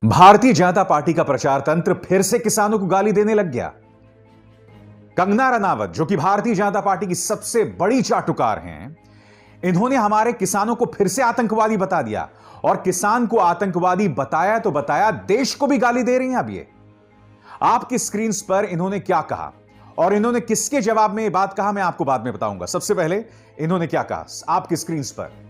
Bharatiya Janata party का प्रचार तंत्र फिर से किसानों को गाली देने लग गया। कंगना रनावत, जो कि भारतीय जनता पार्टी की सबसे बड़ी चाटुकार हैं, इन्होंने हमारे किसानों को फिर से आतंकवादी बता दिया और किसान को आतंकवादी बताया तो बताया, देश को भी गाली दे रही हैं। अब ये आपकी स्क्रीन पर इन्होंने क्या कहा और इन्होंने किसके जवाब में ये बात कहा, मैं आपको बाद में बताऊंगा। सबसे पहले इन्होंने क्या कहा आपकी स्क्रीन पर।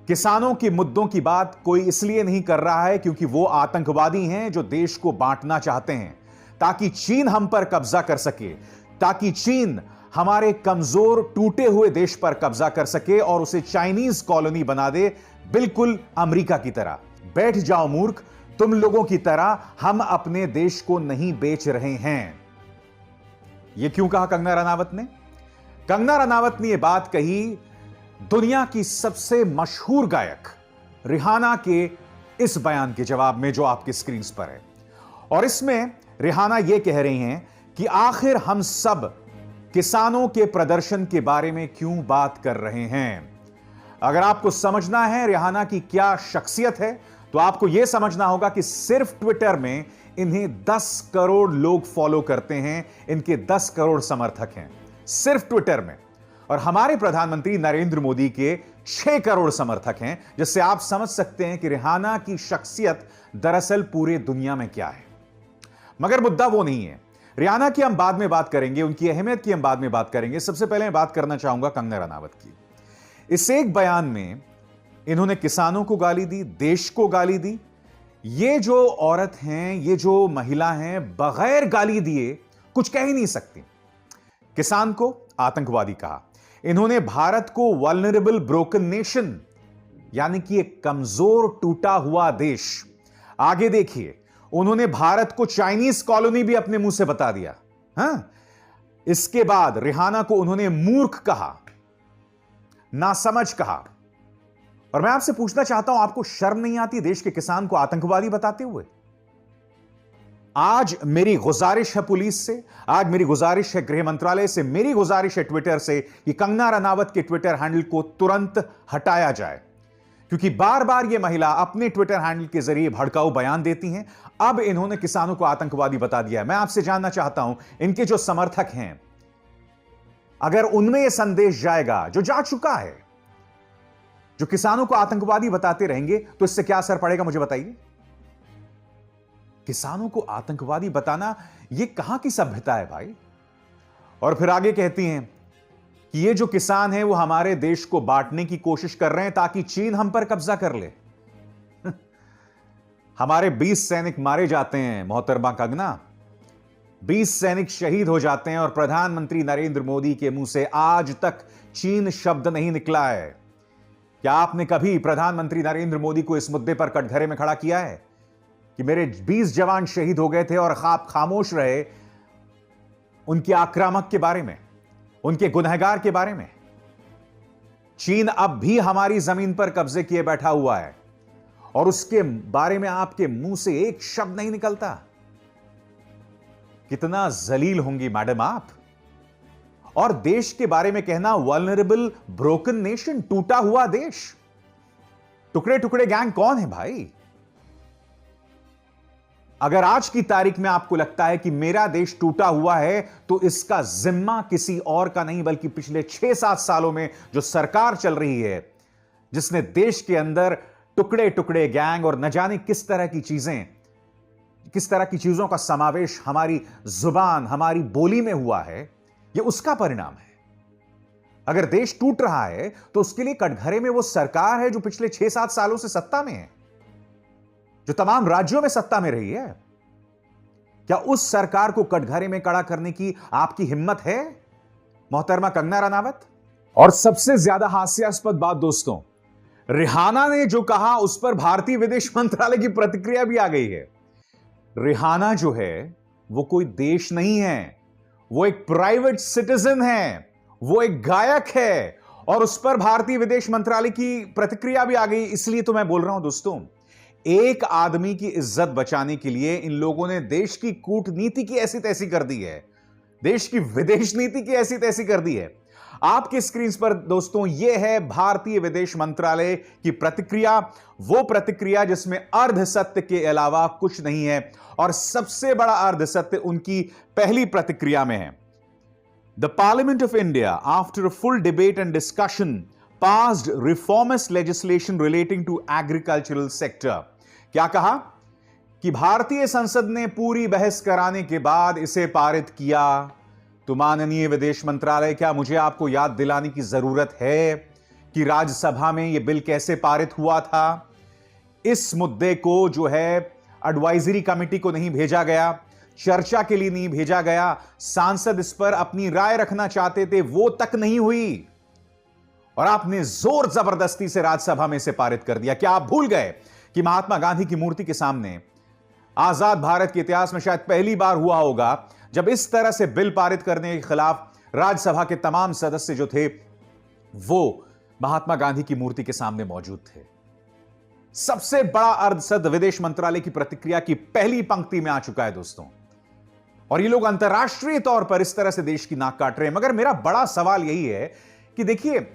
किसानों के मुद्दों की बात कोई इसलिए नहीं कर रहा है क्योंकि वो आतंकवादी हैं जो देश को बांटना चाहते हैं ताकि चीन हम पर कब्जा कर सके, ताकि चीन हमारे कमजोर टूटे हुए देश पर कब्जा कर सके और उसे चाइनीज कॉलोनी बना दे, बिल्कुल अमेरिका की तरह। बैठ जाओ मूर्ख, तुम लोगों की तरह हम अपने देश को नहीं बेच रहे हैं। यह क्यों कहा कंगना रनावत ने? कंगना रनावत ने यह बात कही दुनिया की सबसे मशहूर गायक रिहाना के इस बयान के जवाब में जो आपकी स्क्रीन पर है। और इसमें रिहाना यह कह रही हैं कि आखिर हम सब किसानों के प्रदर्शन के बारे में क्यों बात कर रहे हैं। अगर आपको समझना है रिहाना की क्या शख्सियत है तो आपको यह समझना होगा कि सिर्फ ट्विटर में इन्हें 10 करोड़ लोग फॉलो करते हैं, इनके 10 करोड़ समर्थक हैं सिर्फ ट्विटर में। और हमारे प्रधानमंत्री नरेंद्र मोदी के 6 करोड़ समर्थक हैं, जिससे आप समझ सकते हैं कि रिहाना की शख्सियत दरअसल पूरे दुनिया में क्या है। मगर मुद्दा वो नहीं है। रिहाना की हम बाद में बात करेंगे, उनकी अहमियत की हम बाद में बात करेंगे। सबसे पहले मैं बात करना चाहूंगा कंगना रनावत की। इस एक बयान में इन्होंने किसानों को गाली दी, देश को गाली दी। ये जो औरत हैं, ये जो महिला हैं, बगैर गाली दिए कुछ कह ही नहीं सकती। किसान को आतंकवादी कहा, इन्होंने भारत को वल्नरेबल ब्रोकन नेशन, यानी कि एक कमजोर टूटा हुआ देश। आगे देखिए, उन्होंने भारत को चाइनीज कॉलोनी भी अपने मुंह से बता दिया। हां, इसके बाद रिहाना को उन्होंने मूर्ख कहा, नासमझ कहा। और मैं आपसे पूछना चाहता हूं, आपको शर्म नहीं आती देश के किसान को आतंकवादी बताते हुए? आज मेरी गुजारिश है पुलिस से, आज मेरी गुजारिश है गृह मंत्रालय से, मेरी गुजारिश है ट्विटर से कि कंगना रनावत के ट्विटर हैंडल को तुरंत हटाया जाए, क्योंकि बार बार यह महिला अपने ट्विटर हैंडल के जरिए भड़काऊ बयान देती हैं। अब इन्होंने किसानों को आतंकवादी बता दिया है। मैं आपसे जानना चाहता हूं, इनके जो समर्थक हैं, अगर उनमें यह संदेश जाएगा, जो जा चुका है, जो किसानों को आतंकवादी बताते रहेंगे, तो इससे क्या असर पड़ेगा मुझे बताइए। किसानों को आतंकवादी बताना यह कहां की सभ्यता है भाई। और फिर आगे कहती हैं कि ये जो किसान हैं वो हमारे देश को बांटने की कोशिश कर रहे हैं ताकि चीन हम पर कब्जा कर ले। हमारे 20 सैनिक मारे जाते हैं मोहतरमा कंगना, 20 सैनिक शहीद हो जाते हैं और प्रधानमंत्री नरेंद्र मोदी के मुंह से आज तक चीन शब्द नहीं निकला है। क्या आपने कभी प्रधानमंत्री नरेंद्र मोदी को इस मुद्दे पर कटघरे में खड़ा किया है कि मेरे 20 जवान शहीद हो गए थे और आप खामोश रहे उनके आक्रामक के बारे में, उनके गुनहगार के बारे में? चीन अब भी हमारी जमीन पर कब्जे किए बैठा हुआ है और उसके बारे में आपके मुंह से एक शब्द नहीं निकलता। कितना जलील होंगी मैडम आप। और देश के बारे में कहना वल्नरेबल ब्रोकन नेशन, टूटा हुआ देश। टुकड़े टुकड़े गैंग कौन है भाई? अगर आज की तारीख में आपको लगता है कि मेरा देश टूटा हुआ है तो इसका जिम्मा किसी और का नहीं बल्कि पिछले 6-7 सालों में जो सरकार चल रही है, जिसने देश के अंदर टुकड़े टुकड़े गैंग और न जाने किस तरह की चीजों का समावेश हमारी जुबान, हमारी बोली में हुआ है, यह उसका परिणाम है। अगर देश टूट रहा है तो उसके लिए कटघरे में वो सरकार है जो पिछले 6-7 सालों से सत्ता में है, जो तमाम राज्यों में सत्ता में रही है। क्या उस सरकार को कटघरे में खड़ा करने की आपकी हिम्मत है मोहतरमा कंगना रनावत? और सबसे ज्यादा हास्यास्पद बात दोस्तों, रिहाना ने जो कहा उस पर भारतीय विदेश मंत्रालय की प्रतिक्रिया भी आ गई है। रिहाना जो है वो कोई देश नहीं है, वो एक प्राइवेट सिटीजन है, वो एक गायक है और उस पर भारतीय विदेश मंत्रालय की प्रतिक्रिया भी आ गई। इसलिए तो मैं बोल रहा हूं दोस्तों, एक आदमी की इज्जत बचाने के लिए इन लोगों ने देश की कूटनीति की ऐसी तैसी कर दी है, देश की विदेश नीति की ऐसी तैसी कर दी है। आपके स्क्रीन पर दोस्तों यह है भारतीय विदेश मंत्रालय की प्रतिक्रिया, वो प्रतिक्रिया जिसमें अर्ध सत्य के अलावा कुछ नहीं है, और सबसे बड़ा अर्ध सत्य उनकी पहली प्रतिक्रिया में है। The parliament of India, after a full debate and discussion, passed reformist legislation relating to agricultural sector. क्या कहा कि भारतीय संसद ने पूरी बहस कराने के बाद इसे पारित किया। तो माननीय विदेश मंत्रालय, क्या मुझे आपको याद दिलाने की जरूरत है कि राज्यसभा में यह बिल कैसे पारित हुआ था? इस मुद्दे को जो है एडवाइजरी कमेटी को नहीं भेजा गया, चर्चा के लिए नहीं भेजा गया, सांसद इस पर अपनी राय रखना चाहते थे, वो तक नहीं हुई, और आपने जोर जबरदस्ती से राज्यसभा में इसे पारित कर दिया। क्या आप भूल गए कि महात्मा गांधी की मूर्ति के सामने आजाद भारत के इतिहास में शायद पहली बार हुआ होगा जब इस तरह से बिल पारित करने के खिलाफ राज्यसभा के तमाम सदस्य जो थे वो महात्मा गांधी की मूर्ति के सामने मौजूद थे। सबसे बड़ा अर्धसत्य विदेश मंत्रालय की प्रतिक्रिया की पहली पंक्ति में आ चुका है दोस्तों, और ये लोग अंतर्राष्ट्रीय तौर पर इस तरह से देश की नाक काट रहे हैं। मगर मेरा बड़ा सवाल यही है कि देखिए,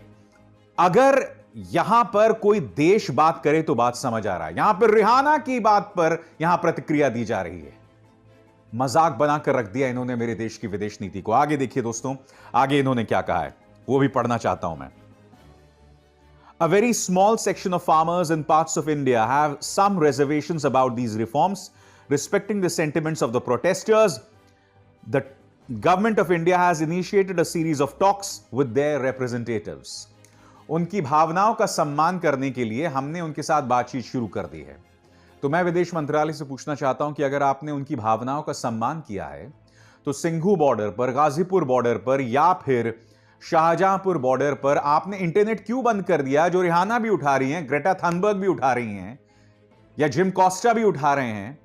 अगर यहां पर कोई देश बात करे तो बात समझ आ रहा है, यहां पर रिहाना की बात पर यहां प्रतिक्रिया दी जा रही है। मजाक बनाकर रख दिया इन्होंने मेरे देश की विदेश नीति को। आगे देखिए दोस्तों, आगे इन्होंने क्या कहा है वो भी पढ़ना चाहता हूं मैं। A very small section of farmers in parts of India have some reservations about these reforms. Respecting the sentiments of the protesters, the government of India has initiated a series of talks with their representatives. उनकी भावनाओं का सम्मान करने के लिए हमने उनके साथ बातचीत शुरू कर दी है। तो मैं विदेश मंत्रालय से पूछना चाहता हूं कि अगर आपने उनकी भावनाओं का सम्मान किया है तो सिंघू बॉर्डर पर, गाजीपुर बॉर्डर पर या फिर शाहजहांपुर बॉर्डर पर आपने इंटरनेट क्यों बंद कर दिया, जो रिहाना भी उठा रही हैं, ग्रेटा थनबर्ग भी उठा रही हैं, या जिम कॉस्टा भी उठा रहे हैं,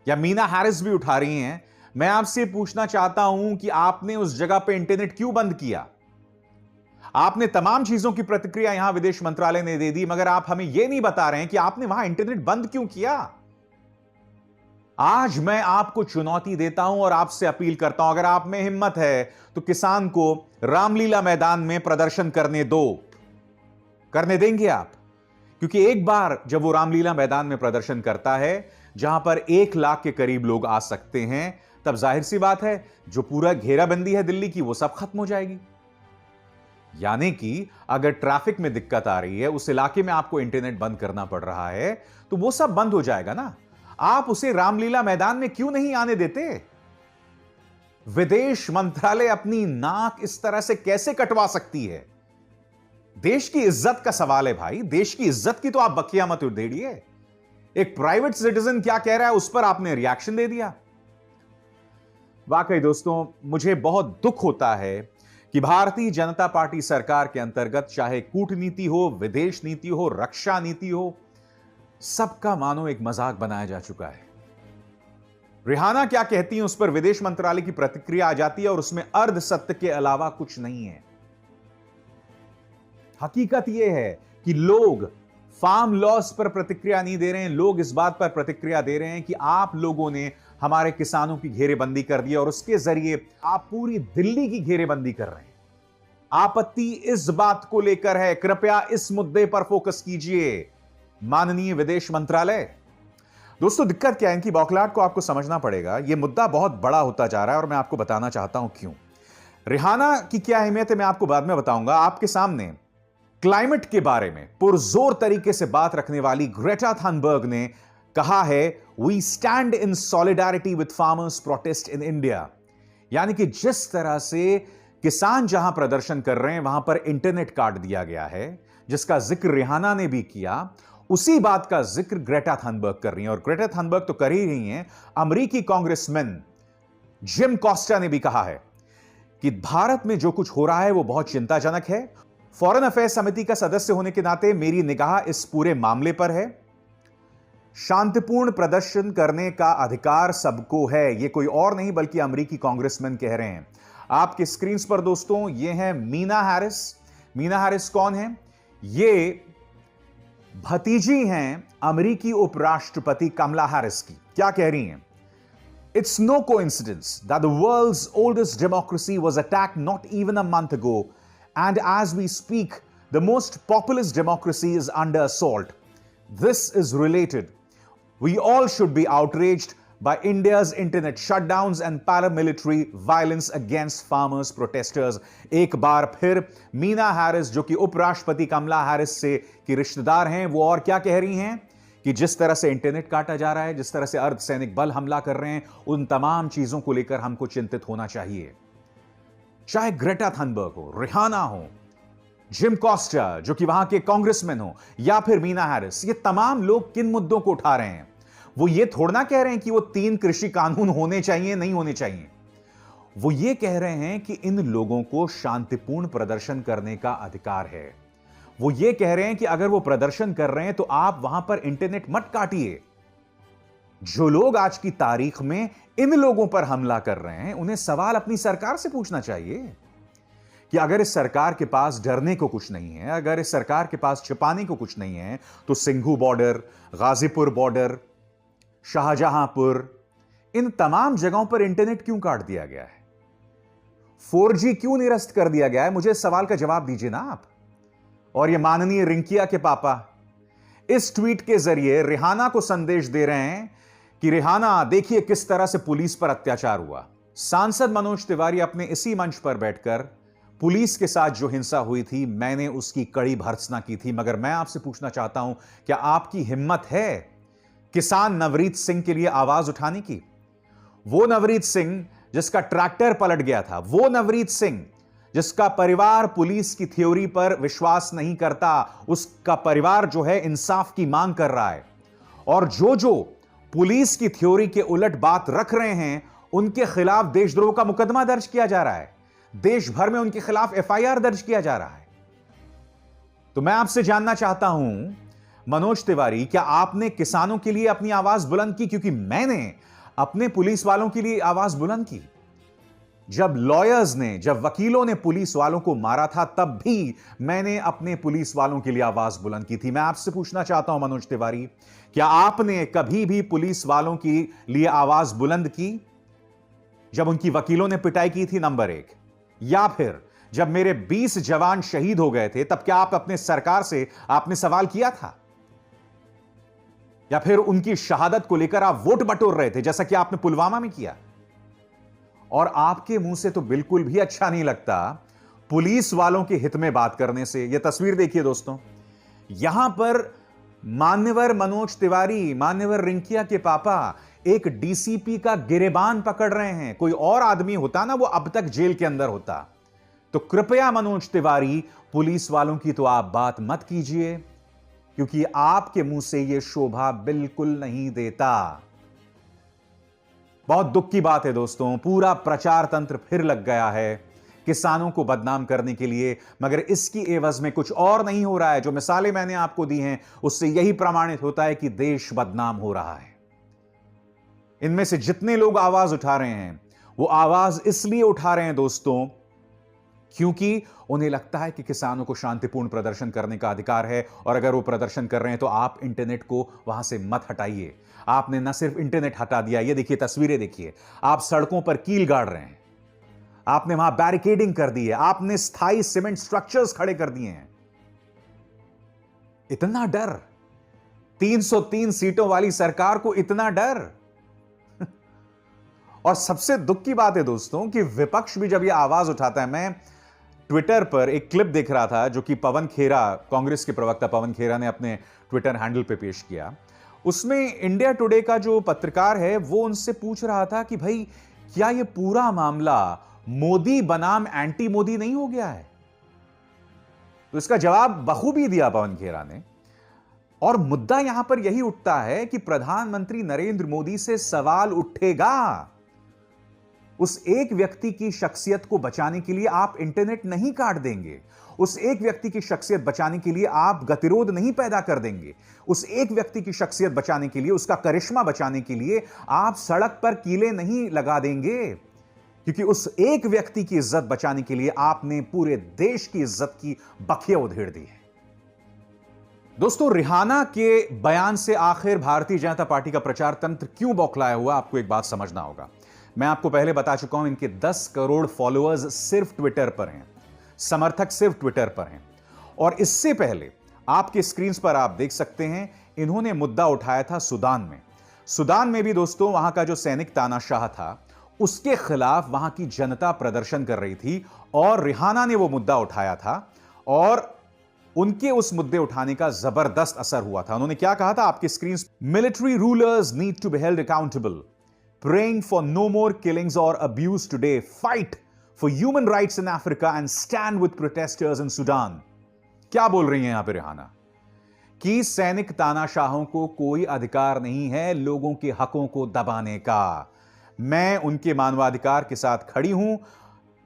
या मीना हैरिस भी उठा रही हैं। मैं आपसे पूछना चाहता हूं कि आपने उस जगह पे इंटरनेट क्यों बंद किया? आपने तमाम चीजों की प्रतिक्रिया यहां विदेश मंत्रालय ने दे दी, मगर आप हमें यह नहीं बता रहे हैं कि आपने वहां इंटरनेट बंद क्यों किया। आज मैं आपको चुनौती देता हूं और आपसे अपील करता हूं, अगर आप में हिम्मत है तो किसान को रामलीला मैदान में प्रदर्शन करने दो। करने देंगे आप? क्योंकि एक बार जब वो रामलीला मैदान में प्रदर्शन करता है जहां पर 1 लाख के करीब लोग आ सकते हैं, तब जाहिर सी बात है जो पूरा घेराबंदी है दिल्ली की वो सब खत्म हो जाएगी। यानी कि अगर ट्रैफिक में दिक्कत आ रही है, उस इलाके में आपको इंटरनेट बंद करना पड़ रहा है, तो वो सब बंद हो जाएगा ना। आप उसे रामलीला मैदान में क्यों नहीं आने देते? विदेश मंत्रालय अपनी नाक इस तरह से कैसे कटवा सकती है? देश की इज्जत का सवाल है भाई, देश की इज्जत की तो आप बखिया मत उड़ेड़िए। एक प्राइवेट सिटीजन क्या कह रहा है उस पर आपने रिएक्शन दे दिया। वाकई दोस्तों, मुझे बहुत दुख होता है कि भारतीय जनता पार्टी सरकार के अंतर्गत चाहे कूटनीति हो, विदेश नीति हो, रक्षा नीति हो, सबका मानो एक मजाक बनाया जा चुका है। रिहाना क्या कहती है उस पर विदेश मंत्रालय की प्रतिक्रिया आ जाती है और उसमें अर्ध सत्य के अलावा कुछ नहीं है। हकीकत यह है कि लोग फार्म लॉस पर प्रतिक्रिया नहीं दे रहे हैं, लोग इस बात पर प्रतिक्रिया दे रहे हैं कि आप लोगों ने हमारे किसानों की घेरेबंदी कर दी और उसके जरिए आप पूरी दिल्ली की घेरेबंदी कर रहे हैं। आपत्ति इस बात को लेकर है, कृपया इस मुद्दे पर फोकस कीजिए माननीय विदेश मंत्रालय। दोस्तों, दिक्कत क्या है, इनकी बौखलाहट को आपको समझना पड़ेगा। यह मुद्दा बहुत बड़ा होता जा रहा है और मैं आपको बताना चाहता हूं क्यों। रिहाना की क्या अहमियत है मैं आपको बाद में बताऊंगा। आपके सामने क्लाइमेट के बारे में पुरजोर तरीके से बात रखने वाली ग्रेटा थनबर्ग ने कहा है, we stand in solidarity with farmers protest in India. यानी कि जिस तरह से किसान जहां प्रदर्शन कर रहे हैं वहां पर इंटरनेट काट दिया गया है, जिसका जिक्र रिहाना ने भी किया, उसी बात का जिक्र ग्रेटा थनबर्ग कर रही हैं। और ग्रेटा थनबर्ग तो कर ही रही हैं, अमेरिकी कांग्रेसमैन जिम कॉस्टा ने भी कहा है कि भारत में जो कुछ हो रहा है वो बहुत चिंताजनक है। फॉरेन अफेयर्स समिति का सदस्य होने के नाते मेरी निगाह इस पूरे मामले पर है। शांतिपूर्ण प्रदर्शन करने का अधिकार सबको है, यह कोई और नहीं बल्कि अमेरिकी कांग्रेसमैन कह रहे हैं। आपके स्क्रीन पर दोस्तों ये हैं मीना हैरिस। मीना हैरिस कौन है? ये भतीजी हैं अमेरिकी उपराष्ट्रपति कमला हैरिस की। क्या कह रही हैं? It's no coincidence that the world's oldest democracy was attacked not even a month ago And as we speak, the most populous democracy is under assault. This is related. We all should be outraged by India's internet shutdowns and paramilitary violence against farmers protesters. एक बार फिर Meena Harris, जो कि उपराष्ट्रपति कमला Harris से की रिश्तेदार हैं, वो और क्या कह रही हैं कि जिस तरह से इंटरनेट काटा जा रहा है, जिस तरह से अर्धसैनिक बल हमला कर रहे हैं, उन तमाम चीजों को लेकर हमको चिंतित होना चाहिए। चाहे ग्रेटा थनबर्ग हो, रिहाना हो, जिम कॉस्टा जो कि वहां के कांग्रेसमैन हो, या फिर मीना हैरिस, ये तमाम लोग किन मुद्दों को उठा रहे हैं? वो ये थोड़ा ना कह रहे हैं कि वो 3 कृषि कानून होने चाहिए, नहीं होने चाहिए। वो ये कह रहे हैं कि इन लोगों को शांतिपूर्ण प्रदर्शन करने का अधिकार है। वो ये कह रहे हैं कि अगर वो प्रदर्शन कर रहे हैं तो आप वहां पर इंटरनेट मत काटिए। जो लोग आज की तारीख में इन लोगों पर हमला कर रहे हैं, उन्हें सवाल अपनी सरकार से पूछना चाहिए कि अगर इस सरकार के पास डरने को कुछ नहीं है, अगर इस सरकार के पास छिपाने को कुछ नहीं है, तो सिंघू बॉर्डर, गाजीपुर बॉर्डर, शाहजहांपुर, इन तमाम जगहों पर इंटरनेट क्यों काट दिया गया है? 4G क्यों निरस्त कर दिया गया है? मुझे इस सवाल का जवाब दीजिए ना आप। और ये माननीय रिंकिया के पापा इस ट्वीट के जरिए रिहाना को संदेश दे रहे हैं कि रिहाना, देखिए किस तरह से पुलिस पर अत्याचार हुआ। सांसद मनोज तिवारी अपने इसी मंच पर बैठकर पुलिस के साथ जो हिंसा हुई थी, मैंने उसकी कड़ी भर्त्सना की थी। मगर मैं आपसे पूछना चाहता हूं, क्या आपकी हिम्मत है किसान नवरीत सिंह के लिए आवाज उठाने की? वो नवरीत सिंह जिसका ट्रैक्टर पलट गया था, वो नवरीत सिंह जिसका परिवार पुलिस की थ्योरी पर विश्वास नहीं करता, उसका परिवार जो है इंसाफ की मांग कर रहा है। और जो पुलिस की थ्योरी के उलट बात रख रहे हैं, उनके खिलाफ देशद्रोह का मुकदमा दर्ज किया जा रहा है। देश भर में उनके खिलाफ FIR दर्ज किया जा रहा है। तो मैं आपसे जानना चाहता हूं मनोज तिवारी, क्या आपने किसानों के लिए अपनी आवाज बुलंद की? क्योंकि मैंने अपने पुलिस वालों के लिए आवाज बुलंद की। जब लॉयर्स ने, जब वकीलों ने पुलिस वालों को मारा था, तब भी मैंने अपने पुलिस वालों के लिए आवाज बुलंद की थी। मैं आपसे पूछना चाहता हूं मनोज तिवारी, क्या आपने कभी भी पुलिस वालों के लिए आवाज बुलंद की जब उनकी वकीलों ने पिटाई की थी? नंबर 1। या फिर जब मेरे 20 जवान शहीद हो गए थे, तब क्या आप अपने सरकार से आपने सवाल किया था? या फिर उनकी शहादत को लेकर आप वोट बटोर रहे थे, जैसा कि आपने पुलवामा में किया? और आपके मुंह से तो बिल्कुल भी अच्छा नहीं लगता पुलिस वालों के हित में बात करने से। यह तस्वीर देखिए दोस्तों, यहां पर मान्यवर मनोज तिवारी, मान्यवर रिंकिया के पापा एक DCP का गिरेबान पकड़ रहे हैं। कोई और आदमी होता ना, वो अब तक जेल के अंदर होता। तो कृपया मनोज तिवारी, पुलिस वालों की तो आप बात मत कीजिए, क्योंकि आपके मुंह से यह शोभा बिल्कुल नहीं देता। बहुत दुख की बात है दोस्तों, पूरा प्रचार तंत्र फिर लग गया है किसानों को बदनाम करने के लिए, मगर इसकी एवज में कुछ और नहीं हो रहा है। जो मिसालें मैंने आपको दी हैं, उससे यही प्रमाणित होता है कि देश बदनाम हो रहा है। इनमें से जितने लोग आवाज उठा रहे हैं, वो आवाज इसलिए उठा रहे हैं दोस्तों, क्योंकि उन्हें लगता है कि किसानों को शांतिपूर्ण प्रदर्शन करने का अधिकार है। और अगर वो प्रदर्शन कर रहे हैं तो आप इंटरनेट को वहां से मत हटाइए। आपने न सिर्फ इंटरनेट हटा दिया, ये देखिए तस्वीरें देखिए, आप सड़कों पर कील गाड़ रहे हैं, आपने वहां बैरिकेडिंग कर दी है, आपने स्थायी सीमेंट स्ट्रक्चर्स खड़े कर दिए हैं। इतना डर, 303 सीटों वाली सरकार को इतना डर। और सबसे दुख की बात है दोस्तों कि विपक्ष भी जब यह आवाज उठाता है, मैं ट्विटर पर एक क्लिप देख रहा था जो कि पवन खेरा, कांग्रेस के प्रवक्ता पवन खेरा ने अपने ट्विटर हैंडल पे पेश किया। उसमें इंडिया टुडे का जो पत्रकार है, वो उनसे पूछ रहा था कि भाई, क्या यह पूरा मामला मोदी बनाम एंटी मोदी नहीं हो गया है? तो इसका जवाब बखूबी दिया पवन खेरा ने। और मुद्दा यहां पर यही उठता है कि प्रधानमंत्री नरेंद्र मोदी से सवाल उठेगा। उस एक व्यक्ति की शख्सियत को बचाने के लिए आप इंटरनेट नहीं काट देंगे। उस एक व्यक्ति की शख्सियत बचाने के लिए आप गतिरोध नहीं पैदा कर देंगे। उस एक व्यक्ति की शख्सियत बचाने के लिए, उसका करिश्मा बचाने के लिए आप सड़क पर कीले नहीं लगा देंगे, क्योंकि उस एक व्यक्ति की इज्जत बचाने के लिए आपने पूरे देश की इज्जत की बखिया उधेड़ दी है। दोस्तों, रिहाना के बयान से आखिर भारतीय जनता पार्टी का प्रचार तंत्र क्यों बौखलाया हुआ, आपको एक बात समझना होगा। मैं आपको पहले बता चुका हूं, इनके 10 करोड़ फॉलोअर्स सिर्फ ट्विटर पर हैं, समर्थक सिर्फ ट्विटर पर हैं। और इससे पहले आपके स्क्रीन पर आप देख सकते हैं, इन्होंने मुद्दा उठाया था सूडान में। सूडान में भी दोस्तों वहां का जो सैनिक तानाशाह था, उसके खिलाफ वहां की जनता प्रदर्शन कर रही थी और रिहाना ने वो मुद्दा उठाया था और उनके उस मुद्दे उठाने का जबरदस्त असर हुआ था। उन्होंने क्या कहा था आपके screen, military rulers need to be held accountable, praying for no more killings और abuse today, fight for human rights in Africa and stand with protesters in Sudan. क्या बोल रही हैं यहां पे रिहाना कि सैनिक तानाशाहों को कोई अधिकार नहीं है लोगों के हकों को दबाने का। मैं उनके मानवाधिकार के साथ खड़ी हूं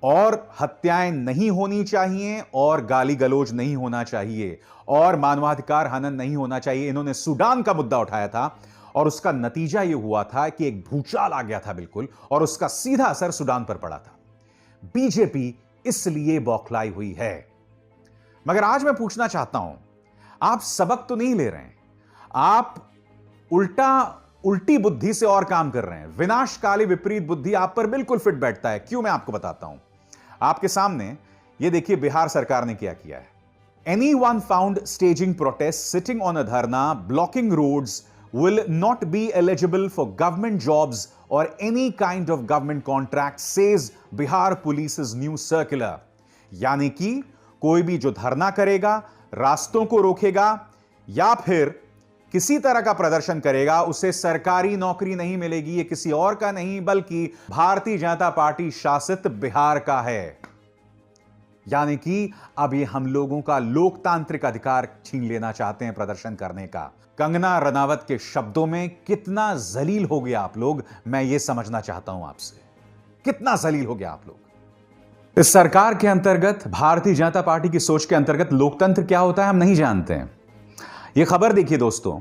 और हत्याएं नहीं होनी चाहिए और गाली गलौज नहीं होना चाहिए और मानवाधिकार हनन नहीं होना चाहिए। इन्होंने सूडान का मुद्दा उठाया था और उसका नतीजा यह हुआ था कि एक भूचाल आ गया था बिल्कुल, और उसका सीधा असर सूडान पर पड़ा था। बीजेपी इसलिए बौखलाई हुई है। मगर आज मैं पूछना चाहता हूं, आप सबक तो नहीं ले रहे हैं, आप उल्टी बुद्धि से और काम कर रहे हैं। विनाशकाली विपरीत बुद्धि आप पर बिल्कुल फिट बैठता है। क्यों, मैं आपको बताता हूं। आपके सामने ये देखिए बिहार सरकार ने क्या किया है। Anyone found staging protests, sitting on a dharna, blocking roads will not be eligible for government jobs or any kind of government contract, says Bihar Police's new circular। यानी कि कोई भी जो धरना करेगा, रास्तों को रोकेगा या फिर किसी तरह का प्रदर्शन करेगा, उसे सरकारी नौकरी नहीं मिलेगी। ये किसी और का नहीं बल्कि भारतीय जनता पार्टी शासित बिहार का है। यानी कि अब ये हम लोगों का लोकतांत्रिक अधिकार छीन लेना चाहते हैं प्रदर्शन करने का। कंगना रनावत के शब्दों में कितना जलील हो गया आप लोग, मैं ये समझना चाहता हूं आपसे, कितना जलील हो गया आप लोग। इस सरकार के अंतर्गत, भारतीय जनता पार्टी की सोच के अंतर्गत लोकतंत्र क्या होता है हम नहीं जानते हैं। यह खबर देखिए दोस्तों,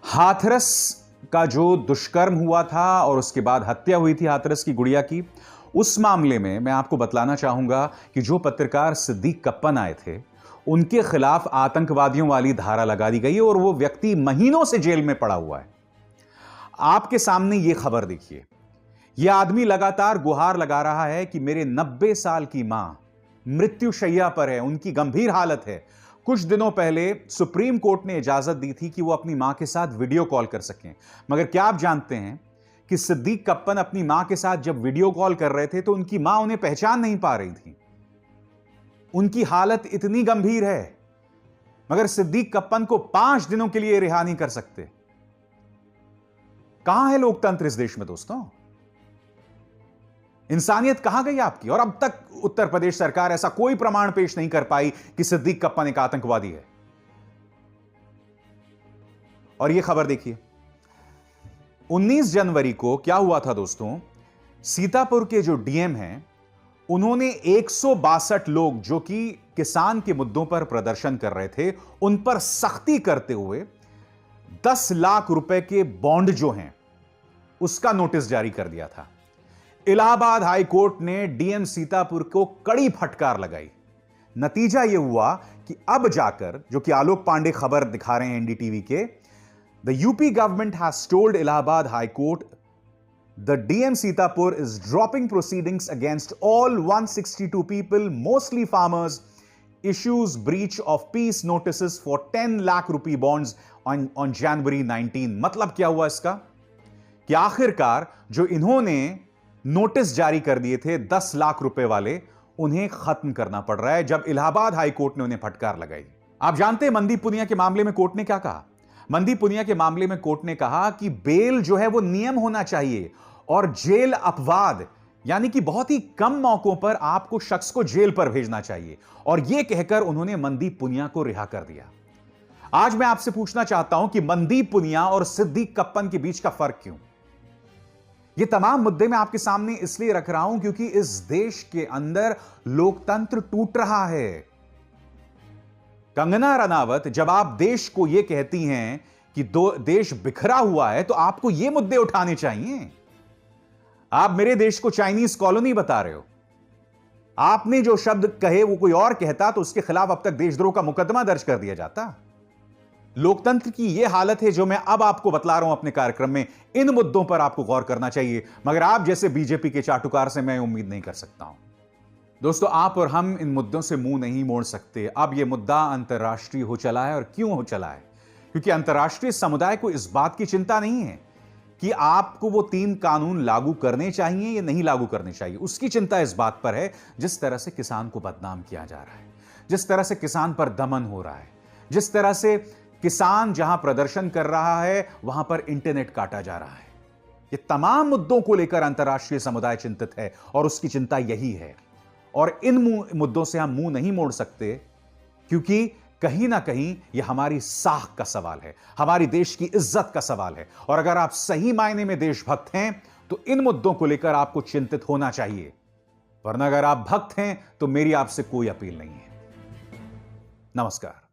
हाथरस का जो दुष्कर्म हुआ था और उसके बाद हत्या हुई थी हाथरस की गुड़िया की, उस मामले में मैं आपको बतलाना चाहूंगा कि जो पत्रकार सिद्दीक कप्पन आए थे, उनके खिलाफ आतंकवादियों वाली धारा लगा दी गई और वो व्यक्ति महीनों से जेल में पड़ा हुआ है। आपके सामने यह खबर देखिए, यह आदमी लगातार गुहार लगा रहा है कि मेरे 90 साल की मां मृत्युशैया पर है, उनकी गंभीर हालत है। कुछ दिनों पहले सुप्रीम कोर्ट ने इजाजत दी थी कि वो अपनी मां के साथ वीडियो कॉल कर सकें। मगर क्या आप जानते हैं कि सिद्दीक कप्पन अपनी मां के साथ जब वीडियो कॉल कर रहे थे तो उनकी मां उन्हें पहचान नहीं पा रही थी। उनकी हालत इतनी गंभीर है, मगर सिद्दीक कप्पन को 5 दिनों के लिए रिहा नहीं कर सकते। कहां है लोकतंत्र इस देश में दोस्तों? इंसानियत कहां गई आपकी? और अब तक उत्तर प्रदेश सरकार ऐसा कोई प्रमाण पेश नहीं कर पाई कि सिद्दीक कप्पन एक आतंकवादी है। और यह खबर देखिए, 19 जनवरी को क्या हुआ था दोस्तों, सीतापुर के जो डीएम हैं, उन्होंने 162 लोग जो कि किसान के मुद्दों पर प्रदर्शन कर रहे थे, उन पर सख्ती करते हुए 10 लाख रुपए के बॉन्ड जो हैं उसका नोटिस जारी कर दिया था। इलाहाबाद हाई कोर्ट ने डीएम सीतापुर को कड़ी फटकार लगाई। नतीजा यह हुआ कि अब जाकर, जो कि आलोक पांडे खबर दिखा रहे हैं एनडीटीवी के, the UP government has told Allahabad high court the DM Sitapur is dropping proceedings against all 162 people, mostly farmers, issues breach of peace notices for 10 lakh rupee bonds on January 19। मतलब क्या हुआ इसका कि आखिरकार जो इन्होंने नोटिस जारी कर दिए थे 10 लाख रुपए वाले, उन्हें खत्म करना पड़ रहा है जब इलाहाबाद हाई कोर्ट ने उन्हें फटकार लगाई। आप जानते हैं मनदीप पुनिया के मामले में कोर्ट ने क्या कहा? मनदीप पुनिया के मामले में कोर्ट ने कहा कि बेल जो है वो नियम होना चाहिए और जेल अपवाद, यानी कि बहुत ही कम मौकों पर आपको शख्स को जेल पर भेजना चाहिए। और यह कहकर उन्होंने मनदीप पुनिया को रिहा कर दिया। आज मैं आपसे पूछना चाहता हूं कि मनदीप पुनिया और सिद्दीक कप्पन के बीच का फर्क क्यों? ये तमाम मुद्दे मैं आपके सामने इसलिए रख रहा हूं क्योंकि इस देश के अंदर लोकतंत्र टूट रहा है। कंगना रनावत, जब आप देश को यह कहती हैं कि देश बिखरा हुआ है, तो आपको यह मुद्दे उठाने चाहिए। आप मेरे देश को चाइनीज कॉलोनी बता रहे हो। आपने जो शब्द कहे वो कोई और कहता तो उसके खिलाफ अब तक देशद्रोह का मुकदमा दर्ज कर दिया जाता। लोकतंत्र की यह हालत है जो मैं अब आपको बतला रहा हूं अपने कार्यक्रम में। इन मुद्दों पर आपको गौर करना चाहिए, मगर आप जैसे बीजेपी के चाटुकार से मैं उम्मीद नहीं कर सकता हूं। दोस्तों, आप और हम इन मुद्दों से मुंह नहीं मोड़ सकते। अब यह मुद्दा अंतर्राष्ट्रीय हो चला है। और क्यों हो चला है? क्योंकि अंतर्राष्ट्रीय समुदाय को इस बात की चिंता नहीं है कि आपको वो 3 कानून लागू करने चाहिए या नहीं लागू करने चाहिए। उसकी चिंता इस बात पर है जिस तरह से किसान को बदनाम किया जा रहा है, जिस तरह से किसान पर दमन हो रहा है, जिस तरह से किसान जहां प्रदर्शन कर रहा है वहां पर इंटरनेट काटा जा रहा है। ये तमाम मुद्दों को लेकर अंतर्राष्ट्रीय समुदाय चिंतित है और उसकी चिंता यही है। और इन मुद्दों से हम मुंह नहीं मोड़ सकते क्योंकि कहीं ना कहीं यह हमारी साख का सवाल है, हमारी देश की इज्जत का सवाल है। और अगर आप सही मायने में देशभक्त हैं तो इन मुद्दों को लेकर आपको चिंतित होना चाहिए। वरना अगर आप भक्त हैं तो मेरी आपसे कोई अपील नहीं है। नमस्कार।